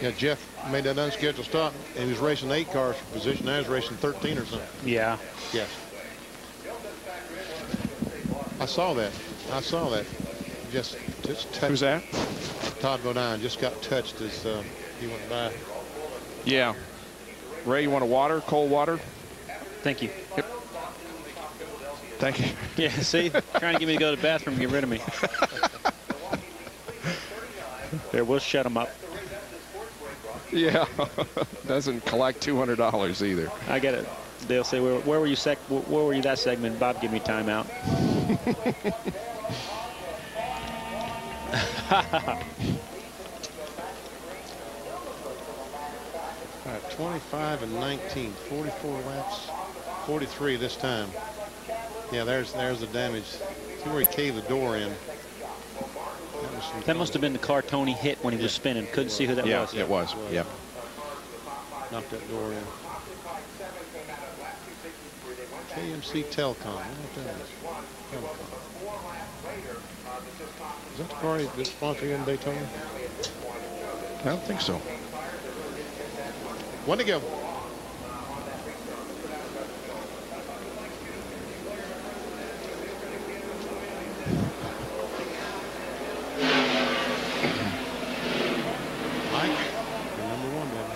Yeah, Jeff made that unscheduled stop, and he was racing 8 cars for position. Now he's racing 13 or something. Yeah. Yes. I saw that. I saw that. Just touched. Who's that? Todd Bodine just got touched as he went by. Yeah. Ray, you want a water? Cold water? Thank you. Yep. Thank you. Yeah, see? Trying to get me to go to the bathroom and get rid of me. There, we'll shut him up. Yeah. Doesn't collect $200 either. I get it. They'll say, where were you where were you that segment? Bob, give me timeout. 25 and 19, 44 laps, 43 this time. Yeah, there's the damage. See where he caved the door in. That must have been the car Tony hit when he was spinning. Couldn't see who that was. Yeah, it was. Yep. Knocked that door in. KMC Telcom. I don't know what that is. Telcom. Is that the car that's sponsoring in Daytona? I don't think so. One to go. Mike, you're number 1, baby.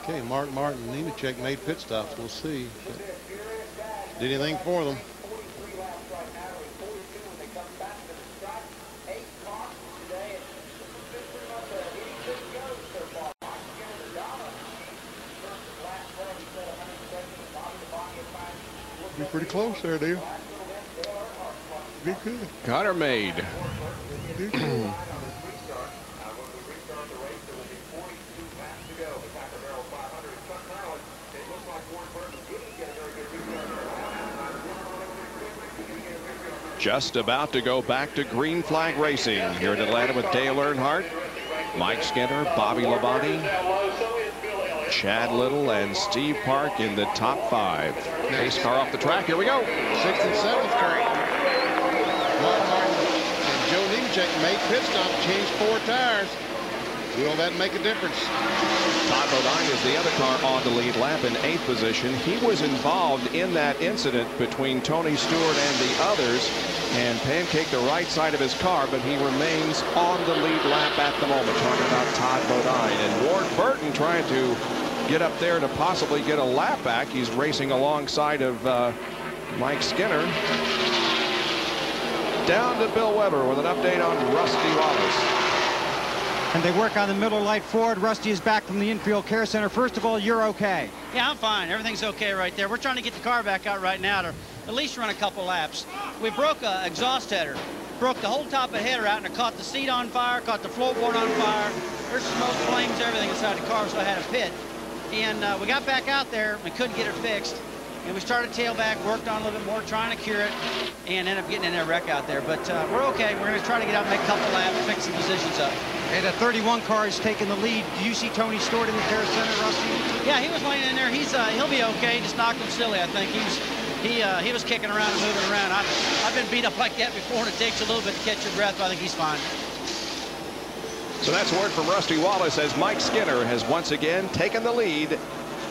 Okay, Mark Martin and Nemechek made pit stops. We'll see. Did anything for them. Be pretty close there, Dale. Be good. Got her made. Be good. Just about to go back to green flag racing here in Atlanta with Dale Earnhardt, Mike Skinner, Bobby Labonte, Chad Little, and Steve Park in the top 5. Pace car off the track. Here we go. 6th and 7th car. Mark Martin and Joe Nemechek made pit stop, changed 4 tires. Will that make a difference? Todd Bodine is the other car on the lead lap in 8th position. He was involved in that incident between Tony Stewart and the others and pancaked the right side of his car, but he remains on the lead lap at the moment. Talking about Todd Bodine and Ward Burton trying to get up there to possibly get a lap back. He's racing alongside of Mike Skinner. Down to Bill Weber with an update on Rusty Wallace. And they work on the Miller Lite Ford. Rusty is back from the infield care center. First of all, you're okay. Yeah, I'm fine. Everything's okay right there. We're trying to get the car back out right now to at least run a couple laps. We broke an exhaust header. Broke the whole top of the header out, and it caught the seat on fire, caught the floorboard on fire. There's smoke, flames, everything inside the car, so I had to pit. And we got back out there. We couldn't get it fixed. And we started tailback, worked on a little bit more, trying to cure it, and ended up getting in that wreck out there. But we're okay. We're going to try to get out and make a couple laps, fix the positions up. And the 31 car is taking the lead. Do you see Tony Stewart in the care center, Rusty? Yeah, he was laying in there. He'll be okay. Just knocked him silly, I think. He was kicking around and moving around. I've been beat up like that before, and it takes a little bit to catch your breath, but I think he's fine. So that's word from Rusty Wallace as Mike Skinner has once again taken the lead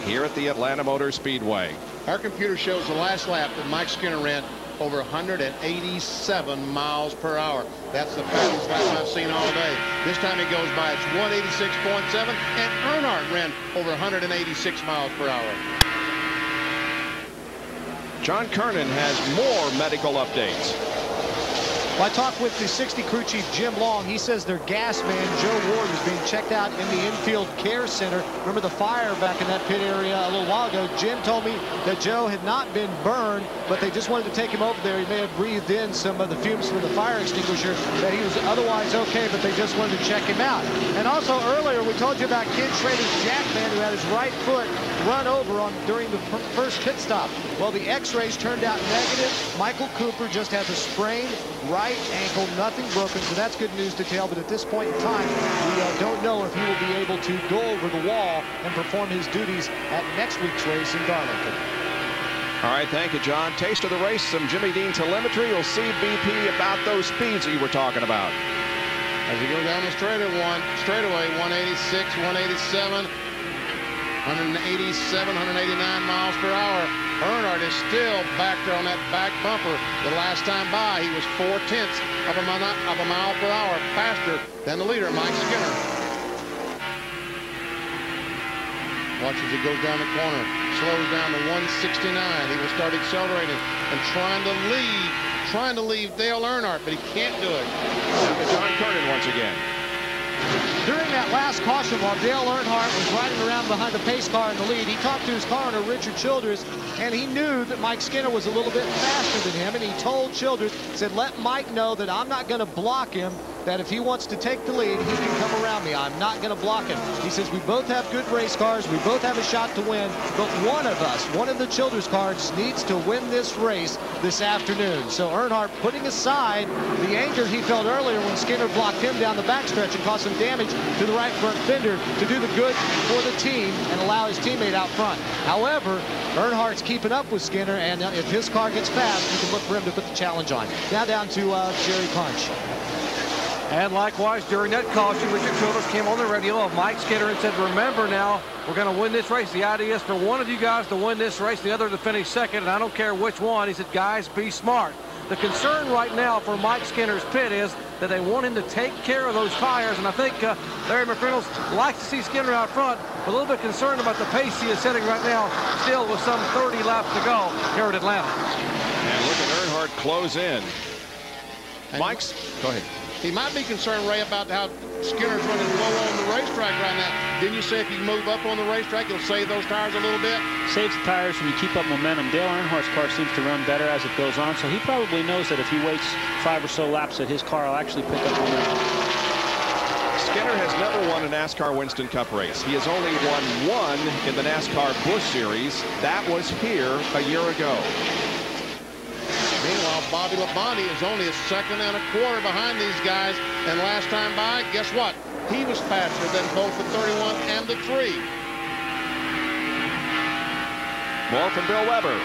here at the Atlanta Motor Speedway. Our computer shows the last lap that Mike Skinner ran over 187 miles per hour. That's the fastest lap I've seen all day. This time it goes by, it's 186.7, and Earnhardt ran over 186 miles per hour. John Kernan has more medical updates. Well, I talked with the 60 crew chief, Jim Long. He says their gas man, Joe Ward, is being checked out in the infield care center. Remember the fire back in that pit area a little while ago? Jim told me that Joe had not been burned, but they just wanted to take him over there. He may have breathed in some of the fumes from the fire extinguisher, that he was otherwise okay, but they just wanted to check him out. And also earlier, we told you about Ken Schrader's jackman who had his right foot run over during the first pit stop. Well, the x-rays turned out negative. Michael Cooper just has a sprained right right ankle, nothing broken, so that's good news to tell. But at this point in time, we don't know if he will be able to go over the wall and perform his duties at next week's race in Darlington. All right, thank you, John. Taste of the race, some Jimmy Dean telemetry. You'll see BP about those speeds that you were talking about. As we go down the straightaway, 186, 187, 187, 189 miles per hour. Earnhardt is still back there on that back bumper. The last time by, he was 0.4 of a mile per hour faster than the leader, Mike Skinner. Watch as he goes down the corner, slows down to 169. He will start accelerating and trying to leave Dale Earnhardt, but he can't do it. John Kernan once again. During that last caution, while Dale Earnhardt was riding around behind the pace car in the lead, he talked to his car owner, Richard Childress, and he knew that Mike Skinner was a little bit faster than him, and he told Childress, said, let Mike know that I'm not going to block him, that if he wants to take the lead, he can come around me. I'm not going to block him. He says, we both have good race cars. We both have a shot to win, but one of us, one of the Childress cars, needs to win this race this afternoon. So Earnhardt putting aside the anger he felt earlier when Skinner blocked him down the backstretch and caused some damage to the right front fender to do the good for the team and allow his teammate out front. However, Earnhardt's keeping up with Skinner, and if his car gets fast, you can look for him to put the challenge on. Now down to Jerry Punch. And likewise, during that caution, Richard Childress came on the radio of Mike Skinner and said, remember now, we're going to win this race. The idea is for one of you guys to win this race, the other to finish second, and I don't care which one. He said, guys, be smart. The concern right now for Mike Skinner's pit is that they want him to take care of those tires, and I think Larry McReynolds likes to see Skinner out front, but a little bit concerned about the pace he is setting right now, still with some 30 laps to go here at Atlanta. And look at Earnhardt close in. Mike's, go ahead. He might be concerned, Ray, about how Skinner's running low on the racetrack right now. Didn't you say if you move up on the racetrack, you'll save those tires a little bit? Saves the tires when you keep up momentum. Dale Earnhardt's car seems to run better as it goes on, so he probably knows that if he waits 5 or so laps that his car will actually pick up momentum. Skinner has never won a NASCAR Winston Cup race. He has only won one in the NASCAR Busch Series. That was here a year ago. Meanwhile, Bobby Labonte is only a second and a quarter behind these guys. And last time by, guess what? He was faster than both the 31 and the 3. More from Bill Weber.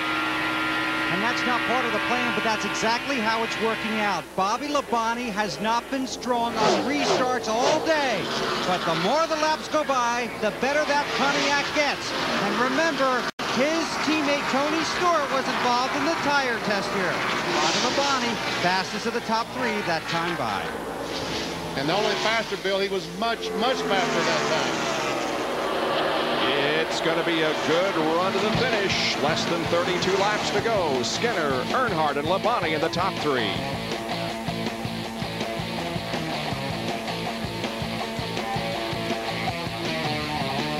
And that's not part of the plan, but that's exactly how it's working out. Bobby Labonte has not been strong on restarts all day. But the more the laps go by, the better that Pontiac gets. And remember, his teammate Tony Stewart was involved in the tire test here. Bobby Labonte, fastest of the top 3 that time by. And not only faster, Bill, he was much, much faster that time. It's going to be a good run to the finish. Less than 32 laps to go. Skinner, Earnhardt, and Labonte in the top 3.